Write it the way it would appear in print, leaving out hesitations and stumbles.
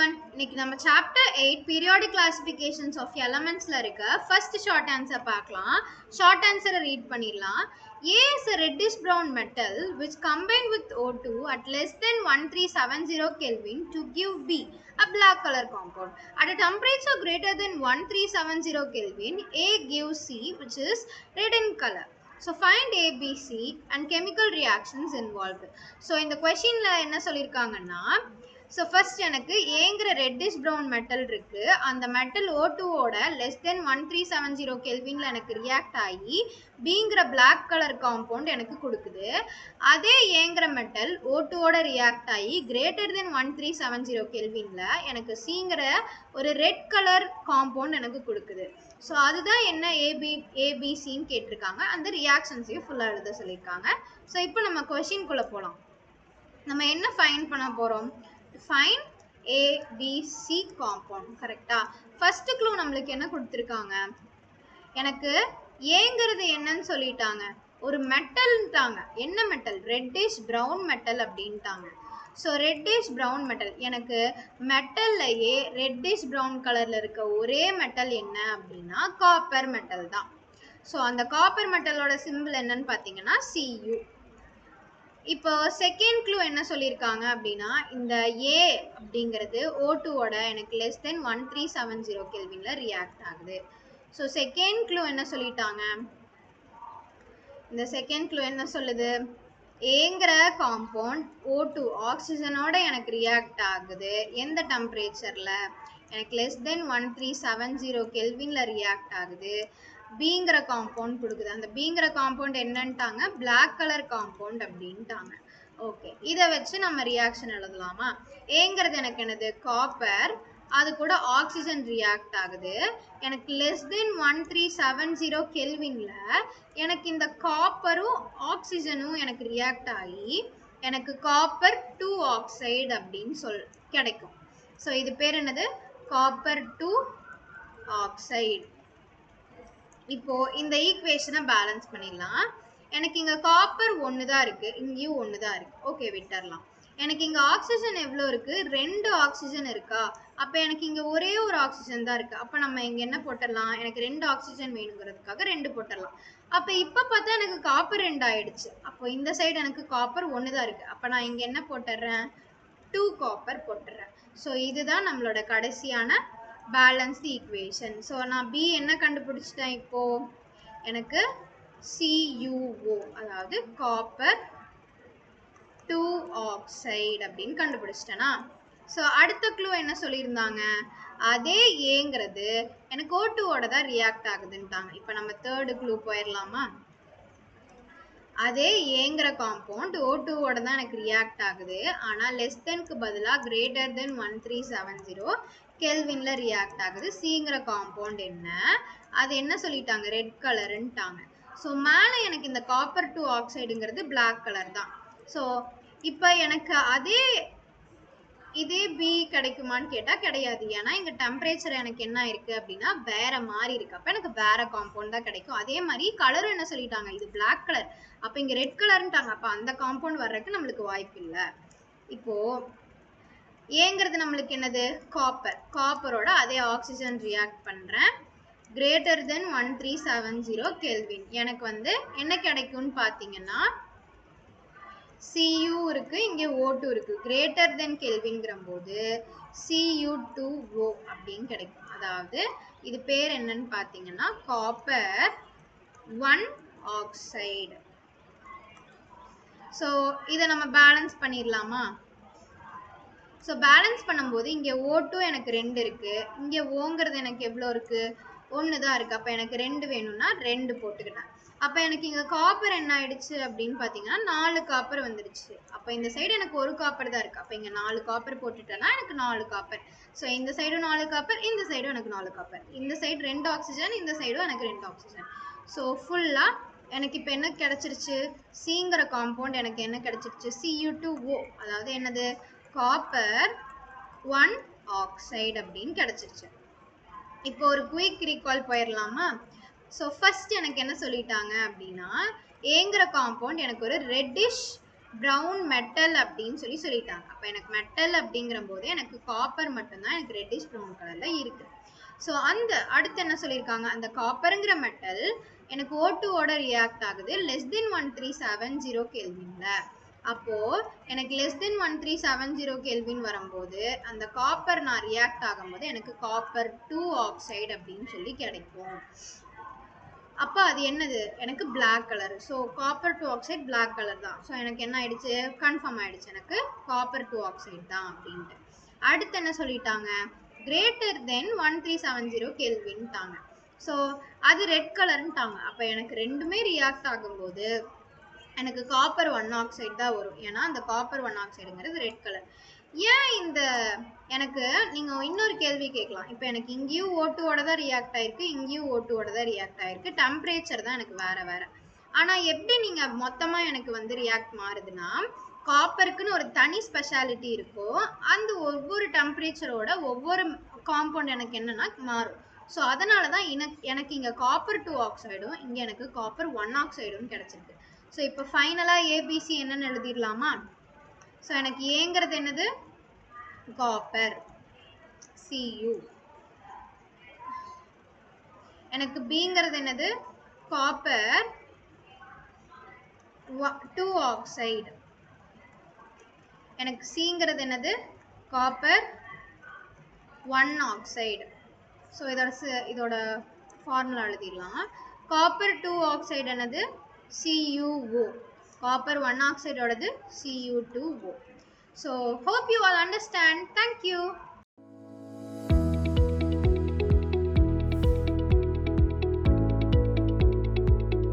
everyone. இன்னைக்கு நம்ம chapter 8 periodic classifications of elementsல இருக்க first short answer பார்க்கலாம். Short answer read பண்ணிரலாம். A is a reddish brown metal which combined with O2 at less than 1370 Kelvin to give B, a black color compound. At a temperature greater than 1370 Kelvin, A gives C, which is red in color. So find A, B, C and chemical reactions involved. So இந்த questionல என்ன சொல்லிருக்காங்கன்னா, so first எனக்கு ஏங்கிற reddish brown metal இருக்கு, அந்த metal O2 ஓட less than 1370 Kelvinல எனக்கு react ஆகி Bங்கிற black color compound எனக்கு கொடுக்குது. அதே ஏங்கிற metal O2 ஓட react ஆகி greater than 1370 Kelvinல எனக்கு Cங்கிற ஒரு red color compound எனக்கு கொடுக்குது. ஸோ அதுதான் என்ன ஏபிசின்னு கேட்டிருக்காங்க. அந்த ரியாக்ஷன்ஸையும் ஃபுல்லாக எழுத சொல்லியிருக்காங்க. ஸோ இப்போ நம்ம கொஷின்குள்ளே போகலாம். நம்ம என்ன ஃபைண்ட் பண்ண போகிறோம்? Find ABC compound. கரெக்டாக ஃபர்ஸ்ட் க்ளூ நம்மளுக்கு என்ன கொடுத்துருக்காங்க? எனக்கு ஏங்கிறது என்னன்னு சொல்லிட்டாங்க, ஒரு மெட்டல்ட்டாங்க. என்ன மெட்டல்? ரெட்டிஷ் ப்ரௌன் மெட்டல் அப்படின்ட்டாங்க. ஸோ ரெட்டிஷ் ப்ரௌன் மெட்டல், எனக்கு மெட்டல்லையே ரெட்டிஷ் ப்ரௌன் கலரில் இருக்க ஒரே மெட்டல் என்ன அப்படின்னா காப்பர் மெட்டல் தான். ஸோ அந்த காப்பர் மெட்டலோட சிம்பிள் என்னன்னு பார்த்தீங்கன்னா Cu. இப்போ செகண்ட் க்ளூ என்ன சொல்லியிருக்காங்க அப்படின்னா, இந்த ஏ அப்படிங்கிறது O2ஓட எனக்கு லெஸ் தென் 1370 கெல்வின்ல ரியாக்ட் ஆகுது. ஸோ செகண்ட் க்ளூ என்ன சொல்லிட்டாங்க? இந்த செகண்ட் க்ளூ என்ன சொல்லுது? ஏங்கிற காம்பவுண்ட் O2 ஆக்சிஜனோட எனக்கு ரியாக்ட் ஆகுது. எந்த டெம்பரேச்சரில்? எனக்கு லெஸ் தென் 1370 கெல்வின்ல ரியாக்ட் ஆகுது. Bங்கிற காம்பவுண்ட் கொடுக்குது. அந்த Bங்கிற காம்பவுண்ட் என்னன்ட்டாங்க? பிளாக் கலர் காம்பவுண்ட் அப்படின்ட்டாங்க. ஓகே, இதை வச்சு நம்ம ரியாக்ஷன் எழுதலாமா? ஏங்கிறது எனக்கு என்னது? காப்பர், அது கூட ஆக்சிஜன் ரியாக்ட் ஆகுது. எனக்கு லெஸ் தென் 1370 கெல்வின்ல எனக்கு இந்த காப்பரும் ஆக்சிஜனும் எனக்கு ரியாக்ட் ஆகி எனக்கு காப்பர் 2 ஆக்சைடு அப்படின்னு கிடைக்கும். ஸோ இது பேர் என்னது? Copper 2 oxide. இப்போ இந்த ஈக்குவேஷனை பேலன்ஸ் பண்ணிடலாம். எனக்கு இங்கே காப்பர் 1 தான் இருக்குது, இங்கேயும் 1 தான் இருக்குது. ஓகே, விட்டுறலாம். எனக்கு இங்கே ஆக்சிஜன் எவ்வளோ இருக்குது? 2 ஆக்சிஜன் இருக்கா? அப்போ எனக்கு இங்கே ஒரே ஒரு ஆக்சிஜன் தான் இருக்குது. அப்போ நம்ம இங்கே என்ன போட்டுடலாம்? எனக்கு 2 ஆக்சிஜன் வேணுங்கிறதுக்காக 2 போட்டுடலாம். அப்போ இப்போ பார்த்தா எனக்கு காப்பர் 2 ஆயிடுச்சு. அப்போ இந்த சைடு எனக்கு காப்பர் 1 தான் இருக்குது. அப்போ நான் இங்கே என்ன போட்டுடுறேன்? 2 காப்பர் போட்டுடுறேன். ஸோ இதுதான் நம்மளோட கடைசியான பேலன்ஸ்டு ஈக்குவேஷன். ஸோ நான் பி என்ன கண்டுபிடிச்சிட்டேன்? இப்போது எனக்கு CuO, அதாவது காப்பர் 2 ஆக்சைடு அப்படின்னு கண்டுபிடிச்சிட்டேனா? ஸோ அடுத்த க்ளூ என்ன சொல்லியிருந்தாங்க? அதே ஏங்கிறது எனக்கு O2ஓட தான் ரியாக்ட் ஆகுதுன்ட்டாங்க. இப்போ நம்ம தேர்டு க்ளூ போயிடலாமா? அதே ஏங்கிற காம்பவுண்ட் O2ஓட தான் எனக்கு ரியாக்ட் ஆகுது. ஆனால் லெஸ் தென்க்கு பதிலாக கிரேட்டர் தென் 1370 கெல்வின்ல ரியாக்ட் ஆகுது. Cங்கிற காம்பவுண்ட் என்ன? அது என்ன சொல்லிட்டாங்க? ரெட் கலருன்ட்டாங்க. ஸோ மேலே எனக்கு இந்த காப்பர் 2 ஆக்சைடுங்கிறது பிளாக் கலர் தான். ஸோ இப்போ எனக்கு இதே பி கிடைக்குமான்னு கேட்டால் கிடையாது. ஏன்னா இங்கே டெம்பரேச்சர் எனக்கு என்ன இருக்குது அப்படின்னா வேற மாதிரி இருக்குது. அப்போ எனக்கு வேற காம்பவுண்ட் தான் கிடைக்கும். அதே மாதிரி கலரும் என்ன சொல்லிட்டாங்க? இது பிளாக் கலர், அப்போ இங்கே ரெட் கலர்ன்ட்டாங்க. அப்போ அந்த காம்பவுண்ட் வர்றதுக்கு நம்மளுக்கு வாய்ப்பு இல்லை. இப்போது ஏங்கிறது நம்மளுக்கு என்னது? காப்பர். காப்பரோட அதே ஆக்சிஜன் ரியாக்ட் பண்ணுறேன். Greater than 1370 kelvin. எனக்கு என்ன கிடைக்கும்னு பார்த்தீங்கன்னா Cu இருக்கு, இங்கே O2 இருக்கு. கிரேட்டர் தென் கெல்வின்கிற போது Cu2O அப்படின்னு கிடைக்கும். அதாவது இது பேர் என்னன்னு பார்த்தீங்கன்னா காப்பர் 1 ஆக்சைடு. ஸோ இதை நம்ம பேலன்ஸ் பண்ணிடலாமா? ஸோ பேலன்ஸ் பண்ணும்போது இங்கே O2 எனக்கு 2 இருக்குது, இங்கே ஓங்கிறது எனக்கு எவ்வளோ இருக்குது? 1 தான் இருக்குது. அப்போ எனக்கு 2 வேணும்னா 2 போட்டுக்கிட்டேன். அப்போ எனக்கு இங்கே காப்பர் என்ன ஆயிடுச்சு அப்படின்னு பார்த்தீங்கன்னா 4 காப்பர் வந்துடுச்சு. அப்போ இந்த சைடு எனக்கு 1 காப்பர் தான் இருக்குது. அப்போ இங்கே 4 காப்பர் போட்டுட்டேன்னா எனக்கு 4 காப்பர். ஸோ இந்த சைடும் 4 காப்பர், இந்த சைடும் எனக்கு 4 காப்பர். இந்த சைடு 2 ஆக்சிஜன், இந்த சைடும் எனக்கு 2 ஆக்சிஜன். ஸோ ஃபுல்லாக எனக்கு இப்போ என்ன கிடச்சிருச்சு? Cங்கிற காம்பவுண்ட் எனக்கு என்ன கிடச்சிருச்சு? Cu2O, அதாவது என்னது? காப்பர் 1 ஆக்சைடு அப்படின்னு கிடச்சிருச்சு. இப்போ ஒரு குயிக் ரீகால் போயிடலாமா? ஸோ ஃபர்ஸ்ட் எனக்கு என்ன சொல்லிட்டாங்க அப்படின்னா, ஏங்கிற காம்பவுண்ட் எனக்கு ஒரு ரெட்டிஷ் ப்ரௌன் மெட்டல் அப்படின்னு சொல்லிட்டாங்க. அப்போ எனக்கு மெட்டல் அப்படிங்கிற போது எனக்கு காப்பர் மட்டும்தான் எனக்கு ரெட்டிஷ் ப்ரௌன் கலரில் இருக்குது. ஸோ அடுத்து என்ன சொல்லியிருக்காங்க, அந்த காப்பருங்கிற மெட்டல் எனக்கு O2ஓட ரியாக்ட் ஆகுது <1370 கெல்வின்ல. அப்போது எனக்கு <1370 கெல்வின் வரும்போது அந்த காப்பர் நான் ரியாக்ட் ஆகும்போது எனக்கு காப்பர் 2 ஆக்சைடு அப்படின்னு சொல்லி கிடைக்கும். அப்போ அது என்னது, எனக்கு black colour. So copper 2 oxide black colour தான். ஸோ எனக்கு என்ன ஆயிடுச்சு, கன்ஃபார்ம் ஆயிடுச்சு எனக்கு காப்பர் 2 ஆக்சைடு தான் அப்படின்ட்டு. அடுத்து என்ன சொல்லிட்டாங்க, கிரேட்டர் தென் 1370 கெல்வின்ட்டாங்க. ஸோ அது ரெட் கலர்ன்ட்டாங்க. அப்போ எனக்கு ரெண்டுமே ரியாக்ட் ஆகும்போது எனக்கு காப்பர் 1 ஆக்சைடு தான் வரும். ஏன்னா அந்த காப்பர் 1 ஆக்சைடுங்கிறது ரெட் கலர். ஏன் எனக்கு நீங்கள் இன்னொரு கேள்வி கேட்கலாம். இப்போ எனக்கு இங்கேயும் O2ஓட தான் ரியாக்ட் ஆயிருக்கு, இங்கேயும் O2ஓட தான் ரியாக்ட் ஆயிருக்கு, டெம்பரேச்சர் தான் எனக்கு வேற வேற. ஆனால் எப்படி நீங்கள் மொத்தமாக எனக்கு ரியாக்ட் மாறுதுன்னா, காப்பருக்குன்னு ஒரு தனி ஸ்பெஷாலிட்டி இருக்கும். அந்த ஒவ்வொரு டெம்பரேச்சரோட ஒவ்வொரு காம்பவுண்ட் எனக்கு என்னன்னா மாறும். ஸோ அதனால தான் எனக்கு இங்கே காப்பர் 2 ஆக்சைடும் இங்கே எனக்கு காப்பர் 1 ஆக்சைடும் கிடைச்சிருக்கு. ஸோ இப்போ ஃபைனலாக ஏபிசி என்னன்னு எழுதிடலாமா? ஸோ எனக்கு ஏங்கிறது என்னது, காப்பர் Cu. எனக்கு பிங்கிறது என்னது, காப்பர் 2 ஆக்சைடு. எனக்கு சிங்கிறது என்னது, காப்பர் 1 ஆக்சைடு. ஸோ இதோட ஃபார்முலா எழுதிடலாம். காப்பர் 2 ஆக்சைடு என்னது, CuO. Copper 1 ஆக்சைடோடது Cu2O. So hope you all understand. Thank you.